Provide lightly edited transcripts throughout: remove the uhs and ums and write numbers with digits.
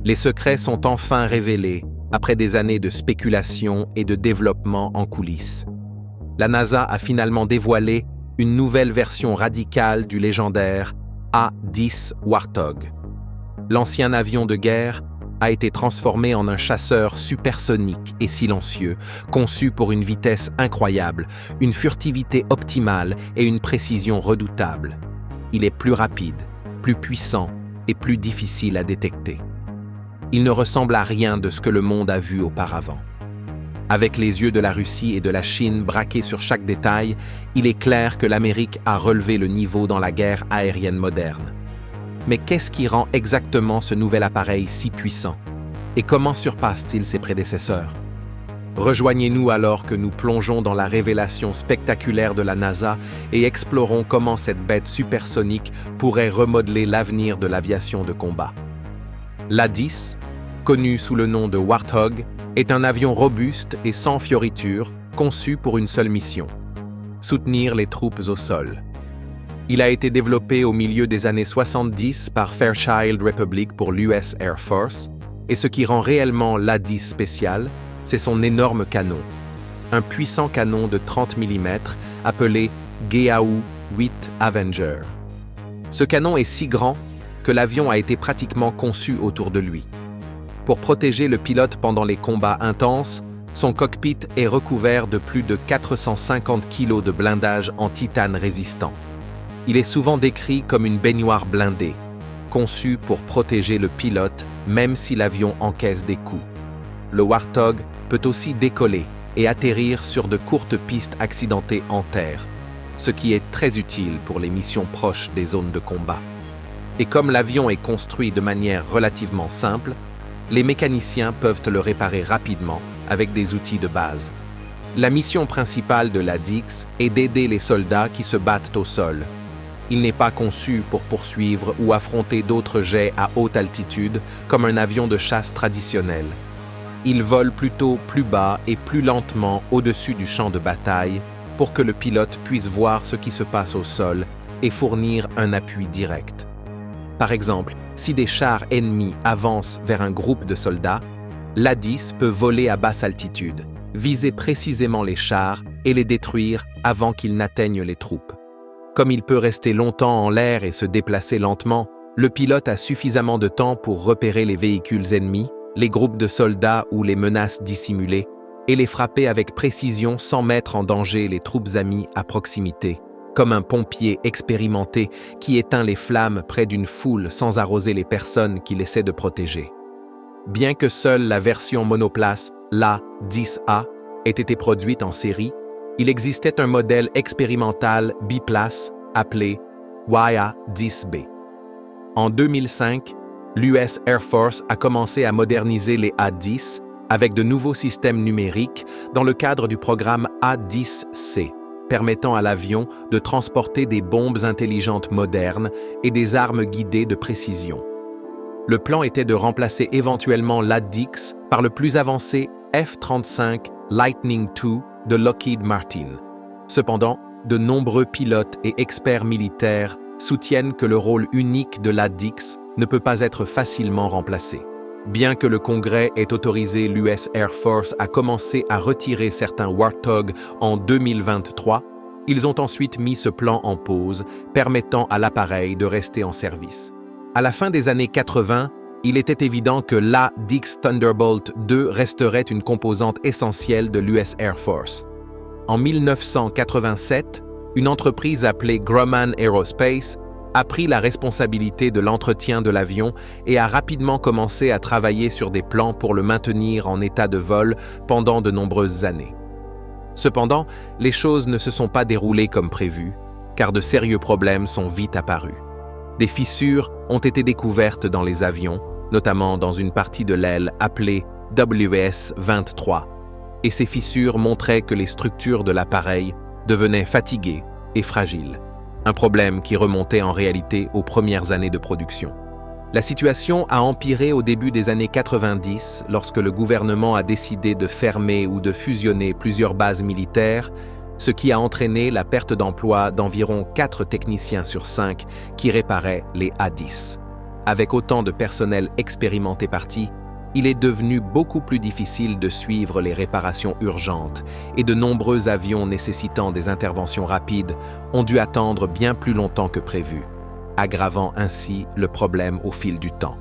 Les secrets sont enfin révélés après des années de spéculation et de développement en coulisses. La NASA a finalement dévoilé une nouvelle version radicale du légendaire A-10 Warthog. L'ancien avion de guerre a été transformé en un chasseur supersonique et silencieux, conçu pour une vitesse incroyable, une furtivité optimale et une précision redoutable. Il est plus rapide, plus puissant et plus difficile à détecter. Il ne ressemble à rien de ce que le monde a vu auparavant. Avec les yeux de la Russie et de la Chine braqués sur chaque détail, il est clair que l'Amérique a relevé le niveau dans la guerre aérienne moderne. Mais qu'est-ce qui rend exactement ce nouvel appareil si puissant? Et comment surpasse-t-il ses prédécesseurs? Rejoignez-nous alors que nous plongeons dans la révélation spectaculaire de la NASA et explorons comment cette bête supersonique pourrait remodeler l'avenir de l'aviation de combat. L'A-10, connu sous le nom de Warthog, est un avion robuste et sans fioritures, conçu pour une seule mission: soutenir les troupes au sol. Il a été développé au milieu des années 70 par Fairchild Republic pour l'US Air Force, et ce qui rend réellement l'A-10 spécial, c'est son énorme canon. Un puissant canon de 30 mm appelé GAU-8 Avenger. Ce canon est si grand que l'avion a été pratiquement conçu autour de lui. Pour protéger le pilote pendant les combats intenses, son cockpit est recouvert de plus de 450 kg de blindage en titane résistant. Il est souvent décrit comme une baignoire blindée, conçue pour protéger le pilote même si l'avion encaisse des coups. Le Warthog peut aussi décoller et atterrir sur de courtes pistes accidentées en terre, ce qui est très utile pour les missions proches des zones de combat. Et comme l'avion est construit de manière relativement simple, les mécaniciens peuvent le réparer rapidement avec des outils de base. La mission principale de l'A-10 est d'aider les soldats qui se battent au sol. Il n'est pas conçu pour poursuivre ou affronter d'autres jets à haute altitude comme un avion de chasse traditionnel. Il vole plutôt plus bas et plus lentement au-dessus du champ de bataille pour que le pilote puisse voir ce qui se passe au sol et fournir un appui direct. Par exemple, si des chars ennemis avancent vers un groupe de soldats, l'A-10 peut voler à basse altitude, viser précisément les chars et les détruire avant qu'ils n'atteignent les troupes. Comme il peut rester longtemps en l'air et se déplacer lentement, le pilote a suffisamment de temps pour repérer les véhicules ennemis, les groupes de soldats ou les menaces dissimulées, et les frapper avec précision sans mettre en danger les troupes amies à proximité, comme un pompier expérimenté qui éteint les flammes près d'une foule sans arroser les personnes qu'il essaie de protéger. Bien que seule la version monoplace, l'A-10A, ait été produite en série, il existait un modèle expérimental biplace appelé YA-10B. En 2005, l'US Air Force a commencé à moderniser les A-10 avec de nouveaux systèmes numériques dans le cadre du programme A-10C, permettant à l'avion de transporter des bombes intelligentes modernes et des armes guidées de précision. Le plan était de remplacer éventuellement l'A-10 par le plus avancé F-35 Lightning II de Lockheed Martin. Cependant, de nombreux pilotes et experts militaires soutiennent que le rôle unique de l'A-10 ne peut pas être facilement remplacé. Bien que le Congrès ait autorisé l'US Air Force à commencer à retirer certains Warthog en 2023, ils ont ensuite mis ce plan en pause, permettant à l'appareil de rester en service. À la fin des années 80, il était évident que l'A-10 Thunderbolt II resterait une composante essentielle de l'US Air Force. En 1987, une entreprise appelée Grumman Aerospace a pris la responsabilité de l'entretien de l'avion et a rapidement commencé à travailler sur des plans pour le maintenir en état de vol pendant de nombreuses années. Cependant, les choses ne se sont pas déroulées comme prévu, car de sérieux problèmes sont vite apparus. Des fissures ont été découvertes dans les avions, notamment dans une partie de l'aile appelée WS-23, et ces fissures montraient que les structures de l'appareil devenaient fatiguées et fragiles. Un problème qui remontait en réalité aux premières années de production. La situation a empiré au début des années 90 lorsque le gouvernement a décidé de fermer ou de fusionner plusieurs bases militaires, ce qui a entraîné la perte d'emploi d'environ 4 techniciens sur 5 qui réparaient les A-10. Avec autant de personnel expérimenté parti, il est devenu beaucoup plus difficile de suivre les réparations urgentes et de nombreux avions nécessitant des interventions rapides ont dû attendre bien plus longtemps que prévu, aggravant ainsi le problème au fil du temps.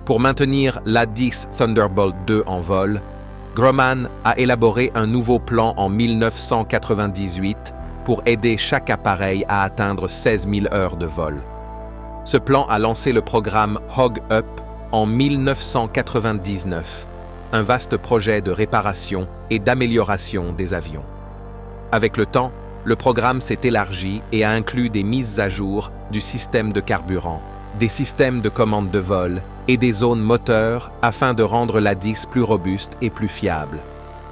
Pour maintenir l'A-10 Thunderbolt II en vol, Grumman a élaboré un nouveau plan en 1998 pour aider chaque appareil à atteindre 16 000 heures de vol. Ce plan a lancé le programme Hog-Up en 1999, un vaste projet de réparation et d'amélioration des avions. Avec le temps, le programme s'est élargi et a inclus des mises à jour du système de carburant, des systèmes de commande de vol et des zones moteurs afin de rendre l'A-10 plus robuste et plus fiable.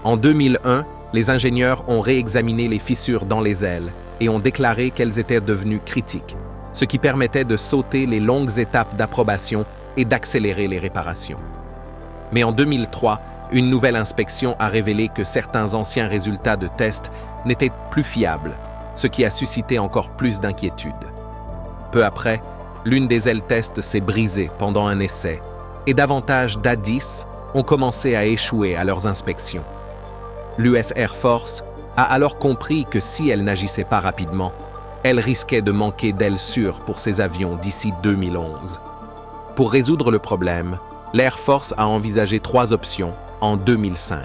En 2001, les ingénieurs ont réexaminé les fissures dans les ailes et ont déclaré qu'elles étaient devenues critiques, ce qui permettait de sauter les longues étapes d'approbation et d'accélérer les réparations. Mais en 2003, une nouvelle inspection a révélé que certains anciens résultats de tests n'étaient plus fiables, ce qui a suscité encore plus d'inquiétude. Peu après, l'une des ailes test s'est brisée pendant un essai, et davantage d'A-10 ont commencé à échouer à leurs inspections. L'US Air Force a alors compris que si elle n'agissait pas rapidement, elle risquait de manquer d'ailes sûres pour ses avions d'ici 2011. Pour résoudre le problème, l'Air Force a envisagé 3 options en 2005.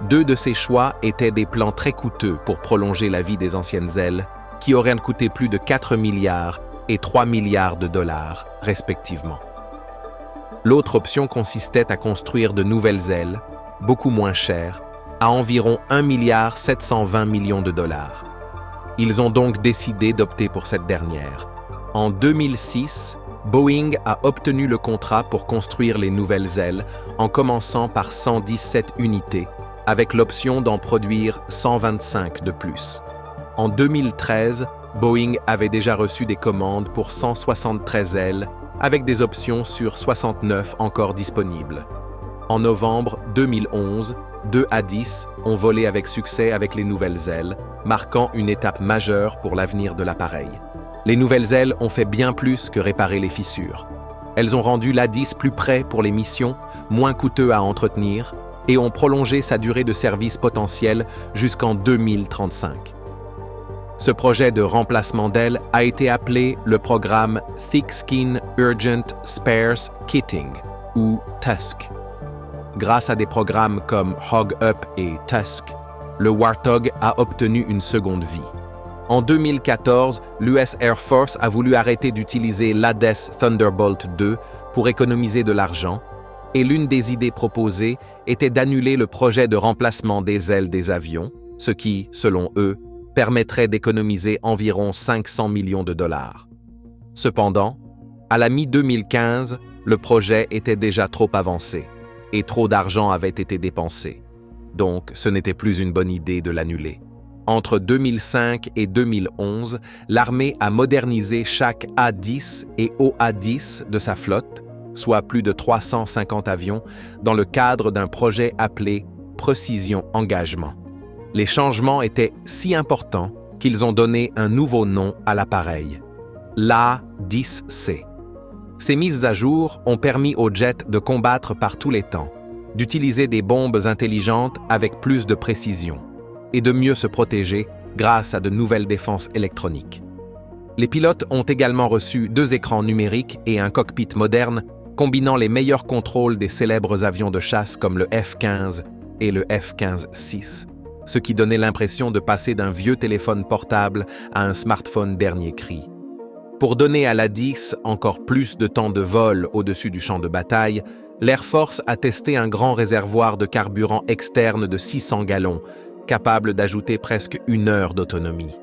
2 de ces choix étaient des plans très coûteux pour prolonger la vie des anciennes ailes, qui auraient coûté plus de 4 milliards et 3 milliards de dollars, respectivement. L'autre option consistait à construire de nouvelles ailes, beaucoup moins chères, à environ 1,720 milliard de dollars. Ils ont donc décidé d'opter pour cette dernière. En 2006, Boeing a obtenu le contrat pour construire les nouvelles ailes en commençant par 117 unités, avec l'option d'en produire 125 de plus. En 2013, Boeing avait déjà reçu des commandes pour 173 ailes, avec des options sur 69 encore disponibles. En novembre 2011, 2 A-10 ont volé avec succès avec les nouvelles ailes, marquant une étape majeure pour l'avenir de l'appareil. Les nouvelles ailes ont fait bien plus que réparer les fissures. Elles ont rendu l'A-10 plus prêt pour les missions, moins coûteux à entretenir, et ont prolongé sa durée de service potentielle jusqu'en 2035. Ce projet de remplacement d'ailes a été appelé le programme Thick Skin Urgent Spares Kitting, ou TUSK. Grâce à des programmes comme Hog-Up et TUSK, le Warthog a obtenu une seconde vie. En 2014, l'US Air Force a voulu arrêter d'utiliser l'A-10 Thunderbolt II pour économiser de l'argent, et l'une des idées proposées était d'annuler le projet de remplacement des ailes des avions, ce qui, selon eux, permettrait d'économiser environ 500 millions de dollars. Cependant, à la mi-2015, le projet était déjà trop avancé, et trop d'argent avait été dépensé. Donc, ce n'était plus une bonne idée de l'annuler. Entre 2005 et 2011, l'armée a modernisé chaque A-10 et OA-10 de sa flotte, soit plus de 350 avions, dans le cadre d'un projet appelé Precision Engagement. Les changements étaient si importants qu'ils ont donné un nouveau nom à l'appareil, l'A-10C. Ces mises à jour ont permis aux jets de combattre par tous les temps, d'utiliser des bombes intelligentes avec plus de précision, et de mieux se protéger grâce à de nouvelles défenses électroniques. Les pilotes ont également reçu 2 écrans numériques et un cockpit moderne, combinant les meilleurs contrôles des célèbres avions de chasse comme le F-15 et le F-15-6, ce qui donnait l'impression de passer d'un vieux téléphone portable à un smartphone dernier cri. Pour donner à l'A-10 encore plus de temps de vol au-dessus du champ de bataille, l'Air Force a testé un grand réservoir de carburant externe de 600 gallons, capable d'ajouter presque 1 heure d'autonomie.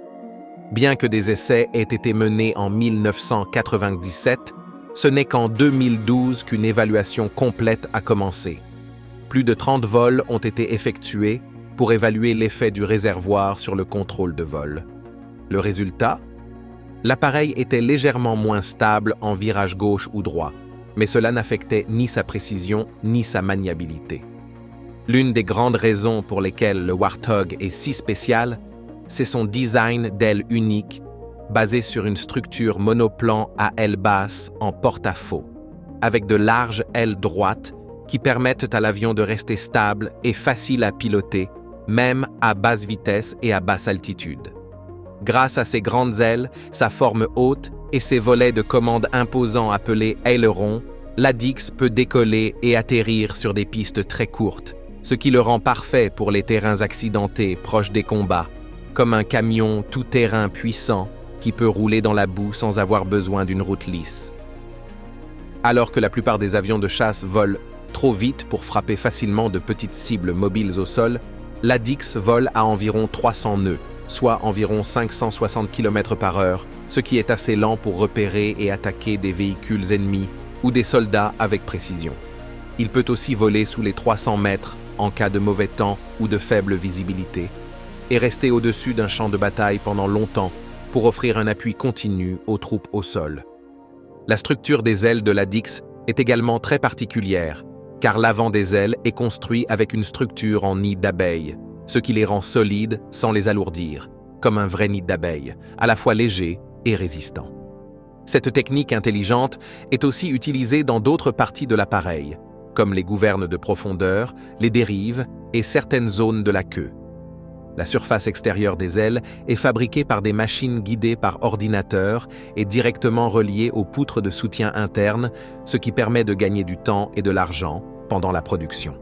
Bien que des essais aient été menés en 1997, ce n'est qu'en 2012 qu'une évaluation complète a commencé. Plus de 30 vols ont été effectués pour évaluer l'effet du réservoir sur le contrôle de vol. Le résultat ? L'appareil était légèrement moins stable en virage gauche ou droit, mais cela n'affectait ni sa précision ni sa maniabilité. L'une des grandes raisons pour lesquelles le Warthog est si spécial, c'est son design d'aile unique basé sur une structure monoplan à aile basse en porte-à-faux, avec de larges ailes droites qui permettent à l'avion de rester stable et facile à piloter, même à basse vitesse et à basse altitude. Grâce à ses grandes ailes, sa forme haute et ses volets de commande imposants appelés ailerons, l'Addix peut décoller et atterrir sur des pistes très courtes, ce qui le rend parfait pour les terrains accidentés proches des combats, comme un camion tout-terrain puissant qui peut rouler dans la boue sans avoir besoin d'une route lisse. Alors que la plupart des avions de chasse volent trop vite pour frapper facilement de petites cibles mobiles au sol, l'Addix vole à environ 300 nœuds, soit environ 560 km/h, ce qui est assez lent pour repérer et attaquer des véhicules ennemis ou des soldats avec précision. Il peut aussi voler sous les 300 mètres en cas de mauvais temps ou de faible visibilité, et rester au-dessus d'un champ de bataille pendant longtemps pour offrir un appui continu aux troupes au sol. La structure des ailes de l'Addix est également très particulière, car l'avant des ailes est construit avec une structure en nid d'abeille, ce qui les rend solides sans les alourdir, comme un vrai nid d'abeille, à la fois léger et résistant. Cette technique intelligente est aussi utilisée dans d'autres parties de l'appareil, comme les gouvernes de profondeur, les dérives et certaines zones de la queue. La surface extérieure des ailes est fabriquée par des machines guidées par ordinateur et directement reliées aux poutres de soutien interne, ce qui permet de gagner du temps et de l'argent pendant la production.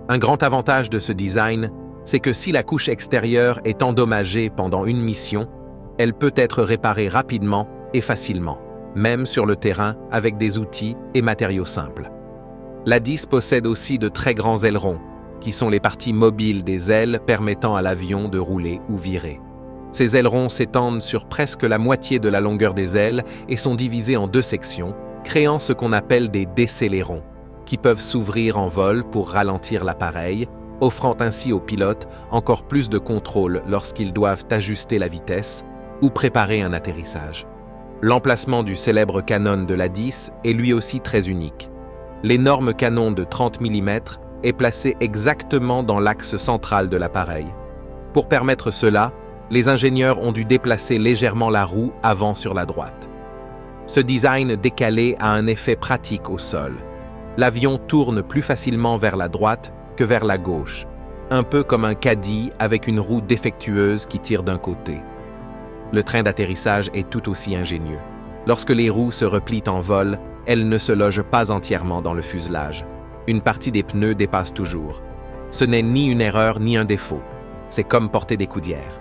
Un grand avantage de ce design, c'est que si la couche extérieure est endommagée pendant une mission, elle peut être réparée rapidement et facilement, même sur le terrain avec des outils et matériaux simples. L'Addix possède aussi de très grands ailerons, qui sont les parties mobiles des ailes permettant à l'avion de rouler ou virer. Ces ailerons s'étendent sur presque la moitié de la longueur des ailes et sont divisés en deux sections, créant ce qu'on appelle des décélérons, qui peuvent s'ouvrir en vol pour ralentir l'appareil, offrant ainsi aux pilotes encore plus de contrôle lorsqu'ils doivent ajuster la vitesse ou préparer un atterrissage. L'emplacement du célèbre canon de l'Addix est lui aussi très unique. L'énorme canon de 30 mm est placé exactement dans l'axe central de l'appareil. Pour permettre cela, les ingénieurs ont dû déplacer légèrement la roue avant sur la droite. Ce design décalé a un effet pratique au sol. L'avion tourne plus facilement vers la droite que vers la gauche, un peu comme un caddie avec une roue défectueuse qui tire d'un côté. Le train d'atterrissage est tout aussi ingénieux. Lorsque les roues se replient en vol, elles ne se logent pas entièrement dans le fuselage. Une partie des pneus dépasse toujours. Ce n'est ni une erreur ni un défaut. C'est comme porter des coudières.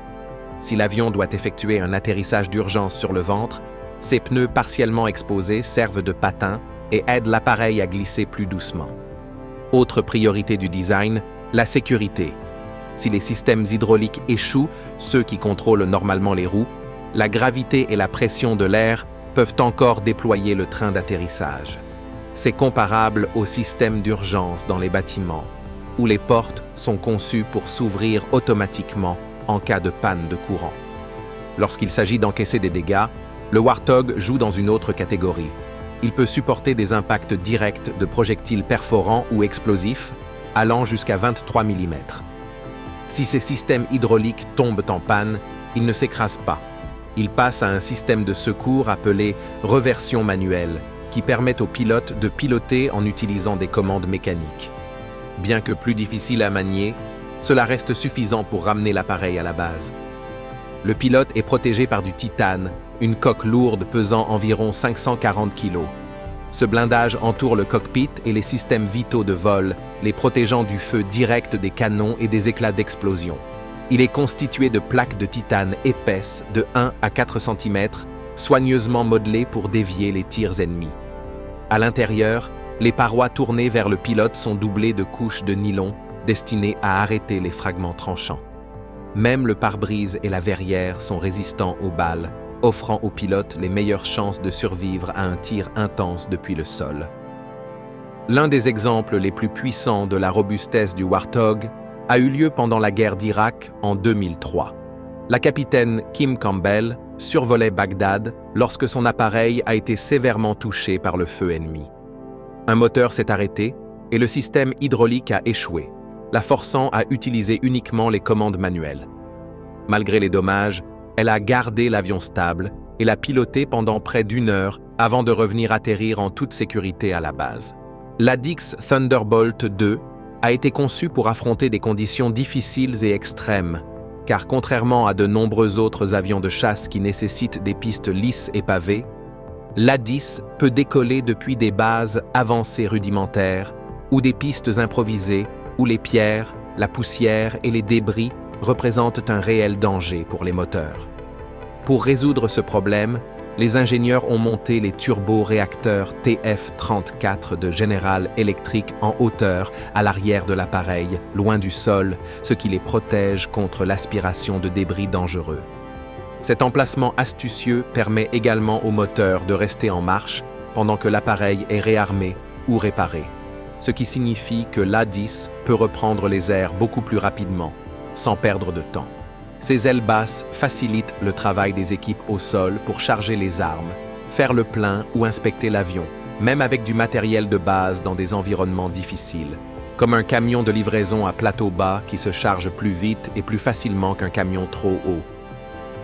Si l'avion doit effectuer un atterrissage d'urgence sur le ventre, ces pneus partiellement exposés servent de patins et aident l'appareil à glisser plus doucement. Autre priorité du design, la sécurité. Si les systèmes hydrauliques échouent, ceux qui contrôlent normalement les roues, la gravité et la pression de l'air peuvent encore déployer le train d'atterrissage. C'est comparable au système d'urgence dans les bâtiments, où les portes sont conçues pour s'ouvrir automatiquement en cas de panne de courant. Lorsqu'il s'agit d'encaisser des dégâts, le Warthog joue dans une autre catégorie. Il peut supporter des impacts directs de projectiles perforants ou explosifs, allant jusqu'à 23 mm. Si ces systèmes hydrauliques tombent en panne, ils ne s'écrasent pas. Ils passent à un système de secours appelé reversion manuelle, qui permet aux pilotes de piloter en utilisant des commandes mécaniques. Bien que plus difficile à manier, cela reste suffisant pour ramener l'appareil à la base. Le pilote est protégé par du titane, une coque lourde pesant environ 540 kg. Ce blindage entoure le cockpit et les systèmes vitaux de vol, les protégeant du feu direct des canons et des éclats d'explosion. Il est constitué de plaques de titane épaisses de 1 à 4 cm, soigneusement modelées pour dévier les tirs ennemis. À l'intérieur, les parois tournées vers le pilote sont doublées de couches de nylon destinées à arrêter les fragments tranchants. Même le pare-brise et la verrière sont résistants aux balles, offrant aux pilotes les meilleures chances de survivre à un tir intense depuis le sol. L'un des exemples les plus puissants de la robustesse du Warthog a eu lieu pendant la guerre d'Irak en 2003. La capitaine Kim Campbell survolait Bagdad lorsque son appareil a été sévèrement touché par le feu ennemi. Un moteur s'est arrêté et le système hydraulique a échoué, la forçant à utiliser uniquement les commandes manuelles. Malgré les dommages, Elle a gardé l'avion stable et l'a piloté pendant près d'1 heure avant de revenir atterrir en toute sécurité à la base. L'Addix Thunderbolt II a été conçu pour affronter des conditions difficiles et extrêmes, car contrairement à de nombreux autres avions de chasse qui nécessitent des pistes lisses et pavées, l'Addix peut décoller depuis des bases avancées rudimentaires ou des pistes improvisées où les pierres, la poussière et les débris représentent un réel danger pour les moteurs. Pour résoudre ce problème, les ingénieurs ont monté les turboréacteurs TF-34 de General Electric en hauteur à l'arrière de l'appareil, loin du sol, ce qui les protège contre l'aspiration de débris dangereux. Cet emplacement astucieux permet également au moteur de rester en marche pendant que l'appareil est réarmé ou réparé, ce qui signifie que l'A-10 peut reprendre les airs beaucoup plus rapidement, sans perdre de temps. Ces ailes basses facilitent le travail des équipes au sol pour charger les armes, faire le plein ou inspecter l'avion, même avec du matériel de base dans des environnements difficiles, comme un camion de livraison à plateau bas qui se charge plus vite et plus facilement qu'un camion trop haut.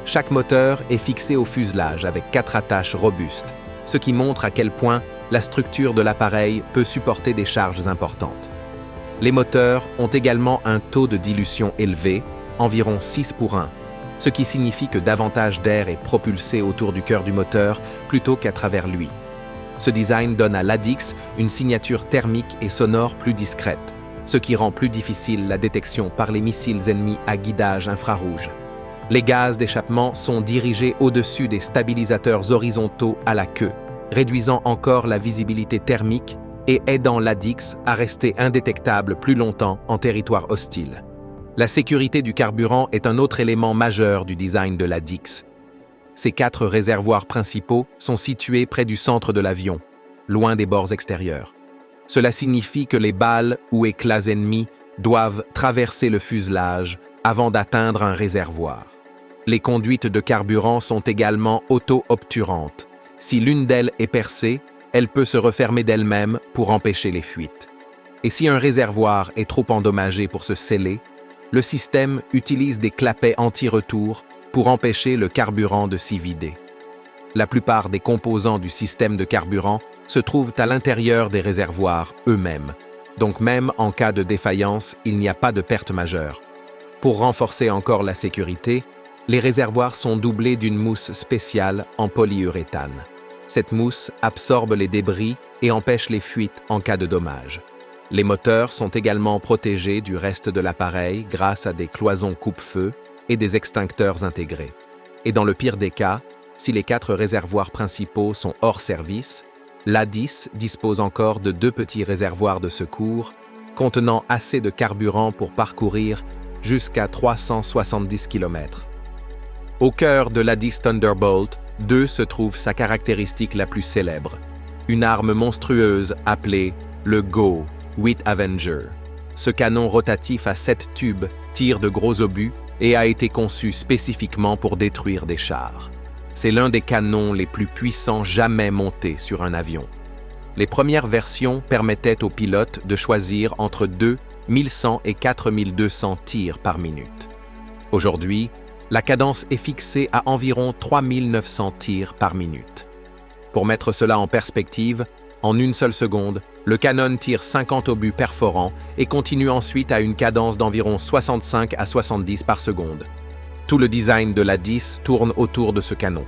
Chaque moteur est fixé au fuselage avec 4 attaches robustes, ce qui montre à quel point la structure de l'appareil peut supporter des charges importantes. Les moteurs ont également un taux de dilution élevé, environ 6:1, ce qui signifie que davantage d'air est propulsé autour du cœur du moteur plutôt qu'à travers lui. Ce design donne à l'Addix une signature thermique et sonore plus discrète, ce qui rend plus difficile la détection par les missiles ennemis à guidage infrarouge. Les gaz d'échappement sont dirigés au-dessus des stabilisateurs horizontaux à la queue, réduisant encore la visibilité thermique et aidant l'Addix à rester indétectable plus longtemps en territoire hostile. La sécurité du carburant est un autre élément majeur du design de l'Addix. Ces 4 réservoirs principaux sont situés près du centre de l'avion, loin des bords extérieurs. Cela signifie que les balles ou éclats ennemis doivent traverser le fuselage avant d'atteindre un réservoir. Les conduites de carburant sont également auto-obturantes. Si l'une d'elles est percée, elle peut se refermer d'elle-même pour empêcher les fuites. Et si un réservoir est trop endommagé pour se sceller, le système utilise des clapets anti-retour pour empêcher le carburant de s'y vider. La plupart des composants du système de carburant se trouvent à l'intérieur des réservoirs eux-mêmes, donc même en cas de défaillance, il n'y a pas de perte majeure. Pour renforcer encore la sécurité, les réservoirs sont doublés d'une mousse spéciale en polyuréthane. Cette mousse absorbe les débris et empêche les fuites en cas de dommage. Les moteurs sont également protégés du reste de l'appareil grâce à des cloisons coupe-feu et des extincteurs intégrés. Et dans le pire des cas, si les 4 réservoirs principaux sont hors service, l'A-10 dispose encore de 2 petits réservoirs de secours contenant assez de carburant pour parcourir jusqu'à 370 km. Au cœur de l'A-10 Thunderbolt II se trouve sa caractéristique la plus célèbre, une arme monstrueuse appelée le GO 8 Avenger. Ce canon rotatif à 7 tubes tire de gros obus et a été conçu spécifiquement pour détruire des chars. C'est l'un des canons les plus puissants jamais montés sur un avion. Les premières versions permettaient aux pilotes de choisir entre 2100 et 4200 tirs par minute. Aujourd'hui, la cadence est fixée à environ 3900 tirs par minute. Pour mettre cela en perspective, en une seule seconde, le canon tire 50 obus perforants et continue ensuite à une cadence d'environ 65 à 70 par seconde. Tout le design de l'A-10 tourne autour de ce canon.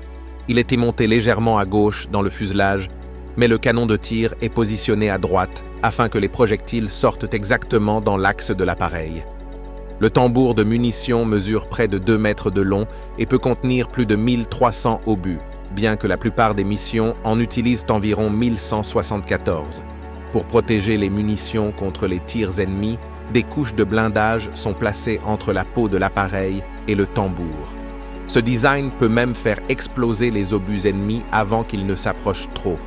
Il était monté légèrement à gauche dans le fuselage, mais le canon de tir est positionné à droite afin que les projectiles sortent exactement dans l'axe de l'appareil. Le tambour de munitions mesure près de 2 mètres de long et peut contenir plus de 1300 obus, bien que la plupart des missions en utilisent environ 1174. Pour protéger les munitions contre les tirs ennemis, des couches de blindage sont placées entre la peau de l'appareil et le tambour. Ce design peut même faire exploser les obus ennemis avant qu'ils ne s'approchent trop.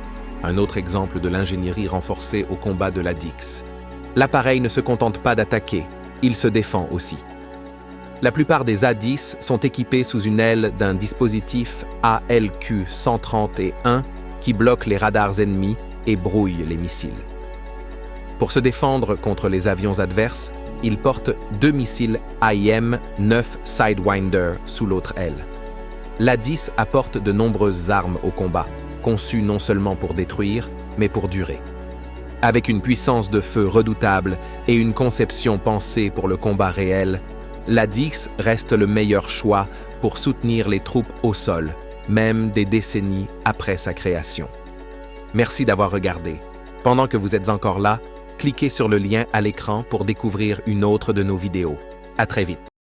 Un autre exemple de l'ingénierie renforcée au combat de l'Addix. L'appareil ne se contente pas d'attaquer, il se défend aussi. La plupart des A-10 sont équipés sous une aile d'un dispositif ALQ-131 qui bloque les radars ennemis et brouille les missiles. Pour se défendre contre les avions adverses, ils portent 2 missiles AIM-9 Sidewinder sous l'autre aile. l'A10 apporte de nombreuses armes au combat, conçues non seulement pour détruire, mais pour durer. Avec une puissance de feu redoutable et une conception pensée pour le combat réel, l'A10 reste le meilleur choix pour soutenir les troupes au sol, même des décennies après sa création. Merci d'avoir regardé. Pendant que vous êtes encore là, cliquez sur le lien à l'écran pour découvrir une autre de nos vidéos. À très vite.